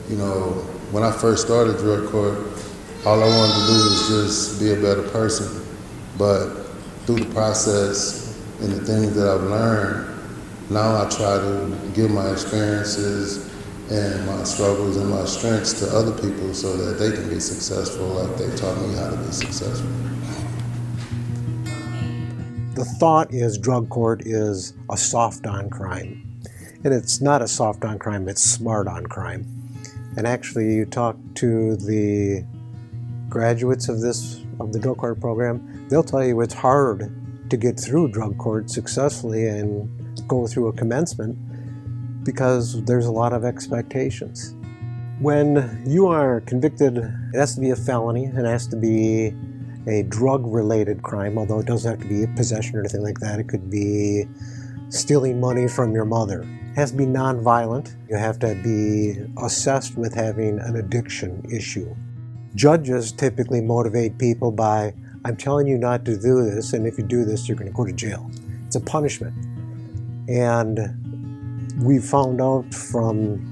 When I first started drug court, all I wanted to do was just be a better person. But through the process and the things that I've learned, now I try to give my experiences and my struggles and my strengths to other people so that they can be successful like they taught me how to be successful. The thought is drug court is a soft on crime. And it's not a soft on crime, it's smart on crime. And actually, you talk to the graduates of the drug court program, they'll tell you it's hard to get through drug court successfully and go through a commencement because there's a lot of expectations. When you are convicted, it has to be a felony, it has to be a drug-related crime, although it doesn't have to be a possession or anything like that. It could be stealing money from your mother. It has to be non-violent. You have to be assessed with having an addiction issue. Judges typically motivate people by, I'm telling you not to do this, and if you do this, you're going to go to jail. It's a punishment. And we found out from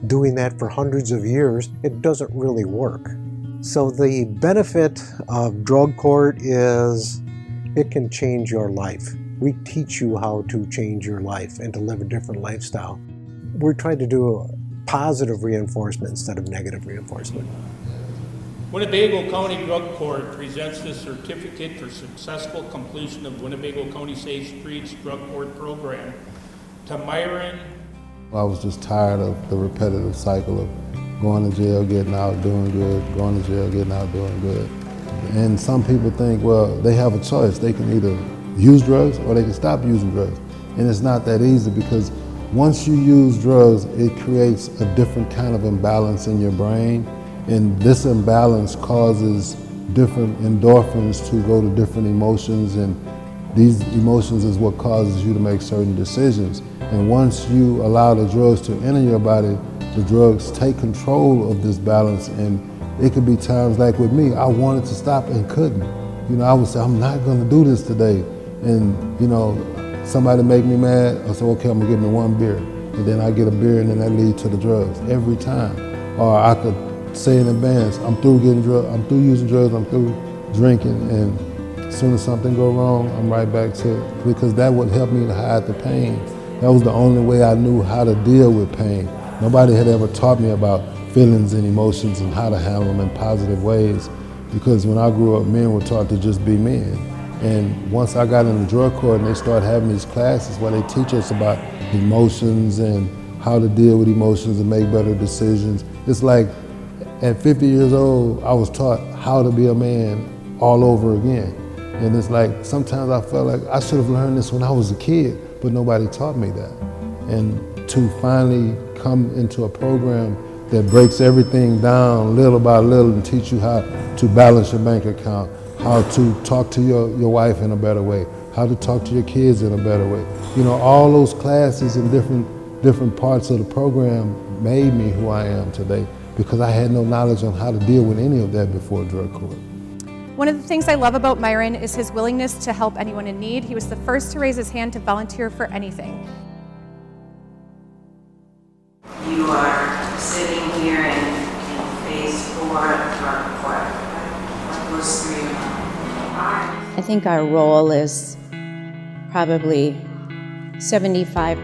doing that for hundreds of years, it doesn't really work. So the benefit of drug court is it can change your life. We teach you how to change your life and to live a different lifestyle. We're trying to do a positive reinforcement instead of negative reinforcement. Winnebago County Drug Court presents the certificate for successful completion of Winnebago County Safe Streets Drug Court program to Myron. I was just tired of the repetitive cycle of going to jail, getting out, doing good, going to jail, getting out, doing good. And some people think, well, they have a choice. They can either use drugs or they can stop using drugs. And it's not that easy because once you use drugs, it creates a different kind of imbalance in your brain. And this imbalance causes different endorphins to go to different emotions, and these emotions is what causes you to make certain decisions. And once you allow the drugs to enter your body, the drugs take control of this balance. And it could be times like with me, I wanted to stop and couldn't. I would say, I'm not gonna do this today. And somebody make me mad, I say, okay, I'm gonna give me one beer. And then I get a beer and then that leads to the drugs every time. Or I could say in advance, I'm through getting drugs, I'm through using drugs, I'm through drinking, and as soon as something go wrong, I'm right back to it, because that would help me to hide the pain. That was the only way I knew how to deal with pain. Nobody had ever taught me about feelings and emotions and how to handle them in positive ways, because when I grew up, men were taught to just be men. And once I got into drug court and they started having these classes where they teach us about emotions and how to deal with emotions and make better decisions, it's like at 50 years old, I was taught how to be a man all over again. And it's like, sometimes I felt like I should have learned this when I was a kid, but nobody taught me that. And to finally come into a program that breaks everything down little by little and teach you how to balance your bank account, how to talk to your wife in a better way, how to talk to your kids in a better way. All those classes and different parts of the program made me who I am today, because I had no knowledge on how to deal with any of that before drug court. One of the things I love about Myron is his willingness to help anyone in need. He was the first to raise his hand to volunteer for anything. You are sitting here in phase 4 of drug court. What goes through your mind? I think our role is probably 75%,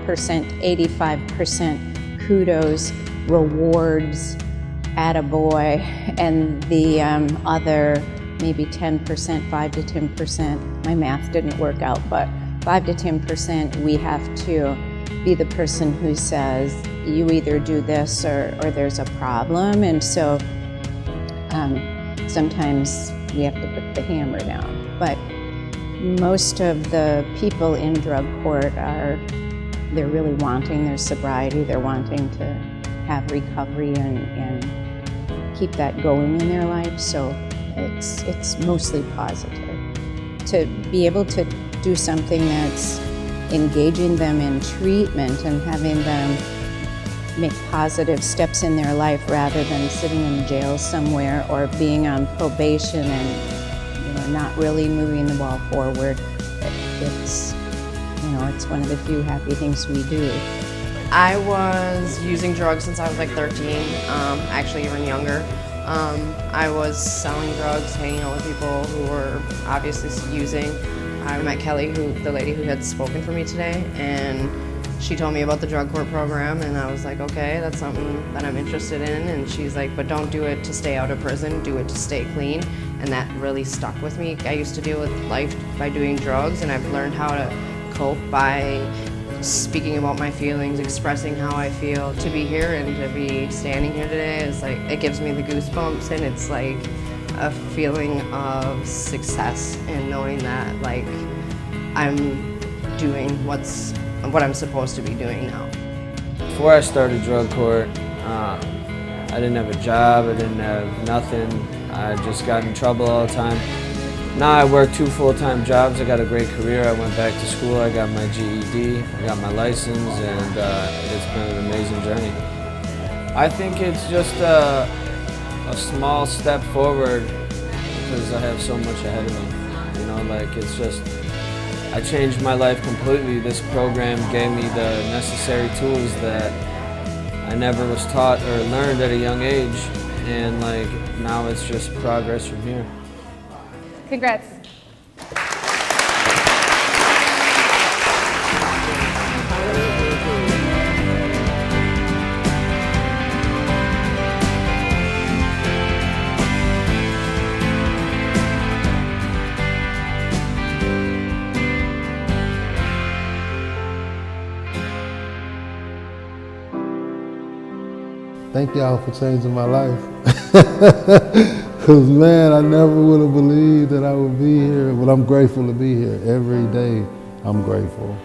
85% kudos, rewards, attaboy, and the other maybe 10%, 5 to 10%, my math didn't work out, but 5 to 10% we have to be the person who says, you either do this or there's a problem. And so sometimes we have to put the hammer down. But most of the people in drug court they're really wanting their sobriety, they're wanting to have recovery and keep that going in their life. So it's mostly positive. To be able to do something that's engaging them in treatment and having them make positive steps in their life rather than sitting in jail somewhere or being on probation and not really moving the ball forward. It's one of the few happy things we do. I was using drugs since I was like 13, actually even younger. I was selling drugs, hanging out with people who were obviously using. I met Kelly, the lady who had spoken for me today, and she told me about the drug court program, and I was like, okay, that's something that I'm interested in. And she's like, but don't do it to stay out of prison, do it to stay clean. And that really stuck with me. I used to deal with life by doing drugs, and I've learned how to cope by speaking about my feelings, expressing how I feel. To be here and to be standing here today is like, it gives me the goosebumps, and it's like a feeling of success and knowing that like I'm doing what I'm supposed to be doing now. Before I started drug court, I didn't have a job, I didn't have nothing. I just got in trouble all the time. Now I work 2 full-time jobs. I got a great career. I went back to school. I got my GED. I got my license, and it's been an amazing journey. I think it's just a small step forward because I have so much ahead of me. You know, like it's just, I changed my life completely. This program gave me the necessary tools that I never was taught or learned at a young age, and like now it's just progress from here. Congrats. Thank y'all for changing my life. Because man, I never would have believed that I would be here, but I'm grateful to be here. Every day, I'm grateful.